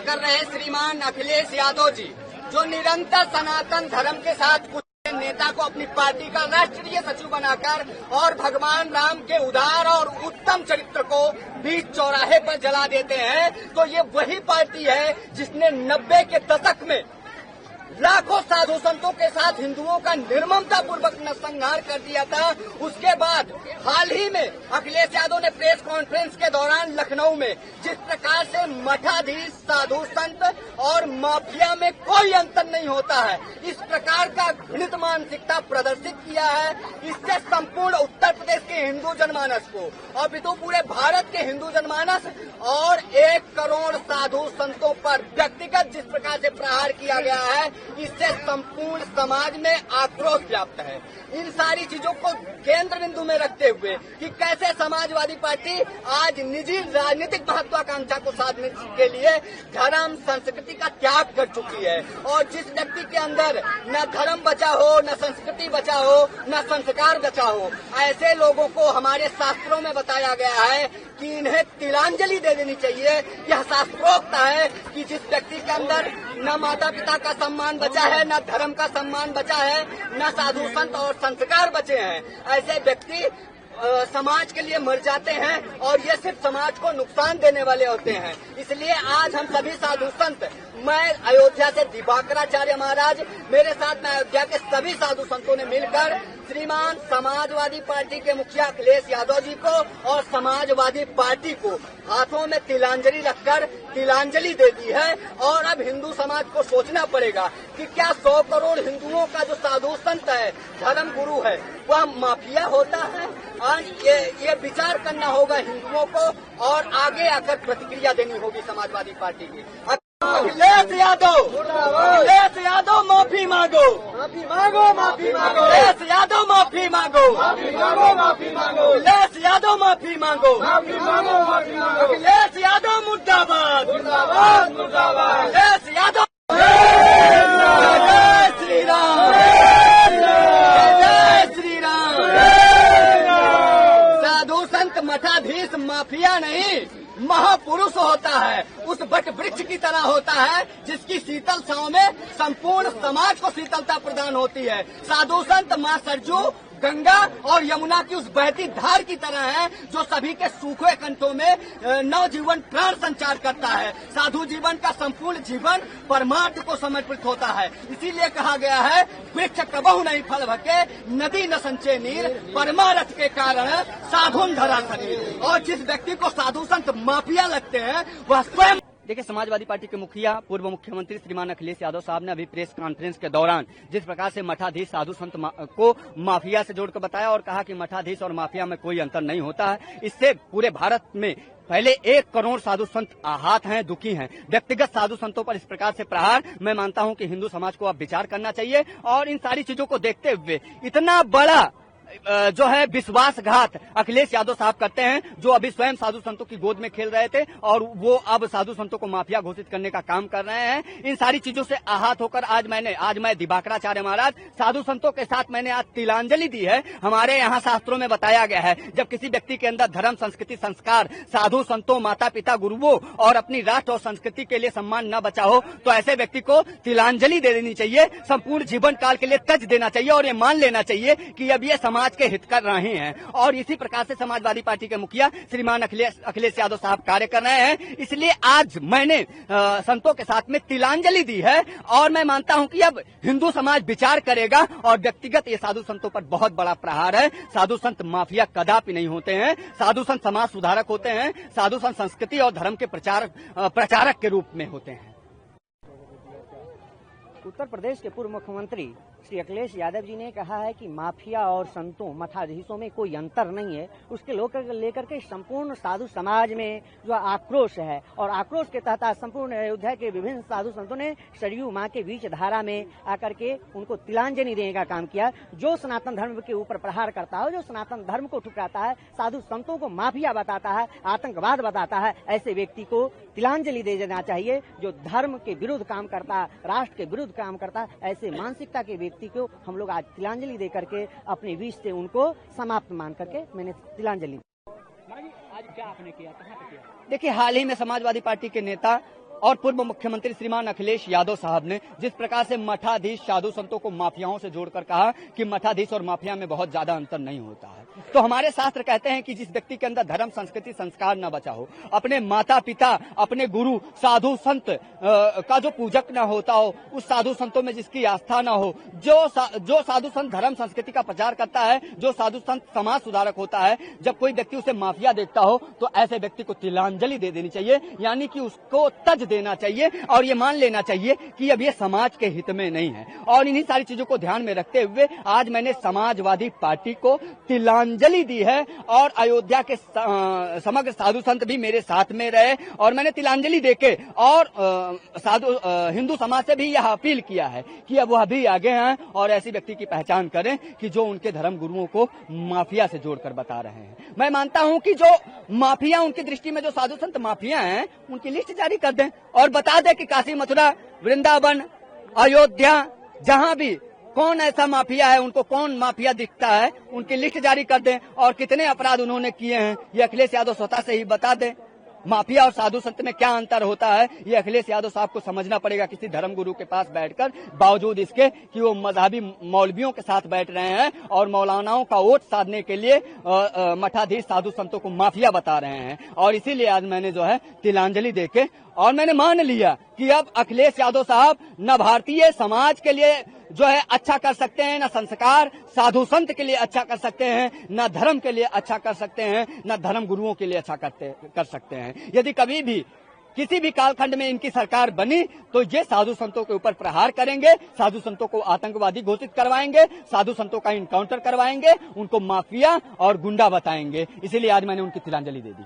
कर रहे श्रीमान अखिलेश यादव जी, जो निरंतर सनातन धर्म के साथ कुछ नेता को अपनी पार्टी का राष्ट्रीय सचिव बनाकर और भगवान राम के उदार और उत्तम चरित्र को बीच चौराहे पर जला देते हैं, तो ये वही पार्टी है जिसने 90 के दशक में लाखों साधु संतों के साथ हिंदुओं का निर्ममता पूर्वक नरसंहार कर दिया था। उसके बाद हाल ही में अखिलेश यादव ने प्रेस कॉन्फ्रेंस के दौरान लखनऊ में जिस प्रकार से मठाधीश, साधु संत और माफिया में कोई अंतर नहीं होता है, इस प्रकार का घृणित मानसिकता प्रदर्शित किया है। इससे संपूर्ण उत्तर प्रदेश के हिंदू जनमानस को और भी तो पूरे भारत के हिंदू जनमानस और 1 करोड़ साधु संतों पर व्यक्तिगत जिस प्रकार से प्रहार किया गया है, इससे संपूर्ण समाज में आक्रोश व्याप्त है। इन सारी चीजों को केंद्र बिंदु में रखते हुए कि कैसे समाजवादी पार्टी आज निजी राजनीतिक महत्वाकांक्षा को साधने के लिए धर्म संस्कृति का त्याग कर चुकी है, और जिस व्यक्ति के अंदर न धर्म बचा हो, न संस्कृति बचा हो, न संस्कार बचा हो, ऐसे लोगों को हमारे शास्त्रों में बताया गया है कि इन्हें तिलांजलि दे देनी चाहिए। यह शास्त्रोक्त है कि जिस व्यक्ति के अंदर न माता पिता का सम्मान बचा है, न धर्म का सम्मान बचा है, न साधु संत और संस्कार बचे हैं, ऐसे व्यक्ति समाज के लिए मर जाते हैं और ये सिर्फ समाज को नुकसान देने वाले होते हैं। इसलिए आज हम सभी साधु संत, मैं अयोध्या से दिवाकराचार्य महाराज, मेरे साथ में अयोध्या के सभी साधु संतों ने मिलकर श्रीमान समाजवादी पार्टी के मुखिया अखिलेश यादव जी को और समाजवादी पार्टी को हाथों में तिलांजलि रखकर तिलांजलि दे दी है। और अब हिंदू समाज को सोचना पड़ेगा कि क्या 100 करोड़ हिंदुओं का जो साधु संत है, धर्म गुरु है, वह माफिया होता है? ये विचार करना होगा हिंदुओं को और आगे आकर प्रतिक्रिया देनी होगी समाजवादी पार्टी की। अखिलेश यादव, माफी मांगो, माफी मांगो, माफी मांगो। अखिलेश यादव माफी मांगो, माफी मांगो, माफी मांगो। अखिलेश यादव माफी मांगो, माफी मांगो, माफी मांगो। अखिलेश यादव मुर्दाबाद, मुर्दाबाद, मुर्दाबाद। अखिलेश यादव जय श्री राम, जय श्री राम। साधु संत मठाधीश माफिया नहीं, महापुरुष होता है, उस वट वृक्ष की तरह होता है जिसकी शीतल छांव में संपूर्ण समाज को शीतलता प्रदान होती है। साधु संत माँ सरजू, गंगा और यमुना की उस बहती धार की तरह है जो सभी के सूखे कंठों में नवजीवन प्राण संचार करता है। साधु जीवन का संपूर्ण जीवन परमार्थ को समर्पित होता है। इसीलिए कहा गया है, वृक्ष कबहु नहीं फल भके, नदी न संचय नीर, परमार्थ के कारण साधुन धरा शरीर। और जिस व्यक्ति को साधु संत माफिया लगते हैं वह स्वयं। देखिए, समाजवादी पार्टी के मुखिया पूर्व मुख्यमंत्री श्रीमान अखिलेश यादव साहब ने अभी प्रेस कॉन्फ्रेंस के दौरान जिस प्रकार से मठाधीश, साधु संत को माफिया से जोड़कर बताया और कहा कि मठाधीश और माफिया में कोई अंतर नहीं होता है। इससे पूरे भारत में पहले 1 करोड़ साधु संत आहत हैं, दुखी हैं। व्यक्तिगत साधु संतों पर इस प्रकार से प्रहार, मैं मानता हूं कि हिंदू समाज को अब विचार करना चाहिए। और इन सारी चीजों को देखते हुए इतना बड़ा जो है विश्वासघात अखिलेश यादव साहब करते हैं, जो अभी स्वयं साधु संतों की गोद में खेल रहे थे और वो अब साधु संतों को माफिया घोषित करने का काम कर रहे हैं। इन सारी चीजों से आहत होकर आज मैं दिवाकराचार्य महाराज, साधु संतों के साथ मैंने आज तिलांजलि दी है। हमारे यहाँ शास्त्रों में बताया गया है, जब किसी व्यक्ति के अंदर धर्म, संस्कृति, संस्कार, साधु संतों, माता पिता, गुरुओं और अपनी राष्ट्र और संस्कृति के लिए सम्मान न बचा हो, तो ऐसे व्यक्ति को तिलांजलि दे देनी चाहिए, संपूर्ण जीवन काल के लिए तज देना चाहिए और ये मान लेना चाहिए कि अब ये समाज के हित कर रहे हैं। और इसी प्रकार से समाजवादी पार्टी के मुखिया श्रीमान अखिलेश यादव साहब कार्य कर रहे हैं। इसलिए आज मैंने संतों के साथ में तिलांजलि दी है और मैं मानता हूं कि अब हिंदू समाज विचार करेगा और व्यक्तिगत ये साधु संतों पर बहुत बड़ा प्रहार है। साधु संत माफिया कदापि नहीं होते हैं। साधु संत समाज सुधारक होते हैं। साधु संत संस्कृति और धर्म के प्रचारक के रूप में होते हैं। उत्तर प्रदेश के पूर्व मुख्यमंत्री श्री अखिलेश यादव जी ने कहा है कि माफिया और संतों, मठाधीशों में कोई अंतर नहीं है। उसके लेकर के संपूर्ण साधु समाज में जो आक्रोश है और आक्रोश के तहत संपूर्ण अयोध्या के विभिन्न साधु संतों ने सरयू मां के बीच धारा में आकर के उनको तिलांजलि देने का काम किया। जो सनातन धर्म के ऊपर प्रहार करता है, जो सनातन धर्म को ठुकराता है, साधु संतों को माफिया बताता है, आतंकवाद बताता है, ऐसे व्यक्ति को तिलांजलि दे देना चाहिए। जो धर्म के विरुद्ध काम करता है, राष्ट्र के विरुद्ध काम करता है, ऐसे मानसिकता के व्यक्ति को हम लोग आज तिलांजलि दे करके अपने बीच से उनको समाप्त मान करके मैंने तिलांजलि। आज क्या आपने किया, कहाँ पे किया? देखिए, हाल ही में समाजवादी पार्टी के नेता और पूर्व मुख्यमंत्री श्रीमान अखिलेश यादव साहब ने जिस प्रकार से मठाधीश साधु संतों को माफियाओं से जोड़कर कहा कि मठाधीश और माफिया में बहुत ज्यादा अंतर नहीं होता है, तो हमारे शास्त्र कहते हैं कि जिस व्यक्ति के अंदर धर्म, संस्कृति, संस्कार न बचा हो, अपने माता पिता, अपने गुरु, साधु संत का जो पूजक न होता हो, उस साधु संतों में जिसकी आस्था न हो, जो साधु संत धर्म संस्कृति का प्रचार करता है, जो साधु संत समाज सुधारक होता है, जब कोई व्यक्ति उसे माफिया देखता हो तो ऐसे व्यक्ति को तिलांजलि दे देनी चाहिए, यानी कि उसको तज देना चाहिए और ये मान लेना चाहिए कि अब ये समाज के हित में नहीं है। और इन्हीं सारी चीजों को ध्यान में रखते हुए आज मैंने समाजवादी पार्टी को तिलांजलि दी है और अयोध्या के समग्र साधु संत भी मेरे साथ में रहे और मैंने तिलांजलि देके और हिंदू समाज से भी यह अपील किया है कि अब वह भी आगे आए और ऐसी व्यक्ति की पहचान करें कि जो उनके धर्म गुरुओं को माफिया से जोड़कर बता रहे हैं। मैं मानता हूं कि जो माफिया, उनकी दृष्टि में जो साधु संत माफिया हैं, उनकी लिस्ट जारी कर दें और बता दें कि काशी, मथुरा, वृंदावन, अयोध्या, जहां भी कौन ऐसा माफिया है, उनको कौन माफिया दिखता है, उनकी लिस्ट जारी कर दें और कितने अपराध उन्होंने किए हैं ये अखिलेश यादव स्वतः से ही बता दें। माफिया और साधु संत में क्या अंतर होता है ये अखिलेश यादव साहब को समझना पड़ेगा किसी धर्म गुरु के पास बैठकर, बावजूद इसके कि वो मजहबी मौलवियों के साथ बैठ रहे हैं और मौलानाओं का वोट साधने के लिए मठाधीश साधु संतों को माफिया बता रहे हैं। और इसीलिए आज मैंने जो है तिलांजलि देके और मैंने मान लिया कि अब अखिलेश यादव साहब न भारतीय समाज के लिए जो है अच्छा कर सकते हैं, न संस्कार साधु संत के लिए अच्छा कर सकते हैं, न धर्म के लिए अच्छा कर सकते हैं, न धर्म गुरुओं के लिए अच्छा कर सकते हैं। यदि कभी भी किसी भी कालखंड में इनकी सरकार बनी तो ये साधु संतों के ऊपर प्रहार करेंगे, साधु संतों को आतंकवादी घोषित करवाएंगे, साधु संतों का इनकाउंटर करवाएंगे, उनको माफिया और गुंडा बताएंगे। इसीलिए आज मैंने उनकी तिलांजलि दे दी।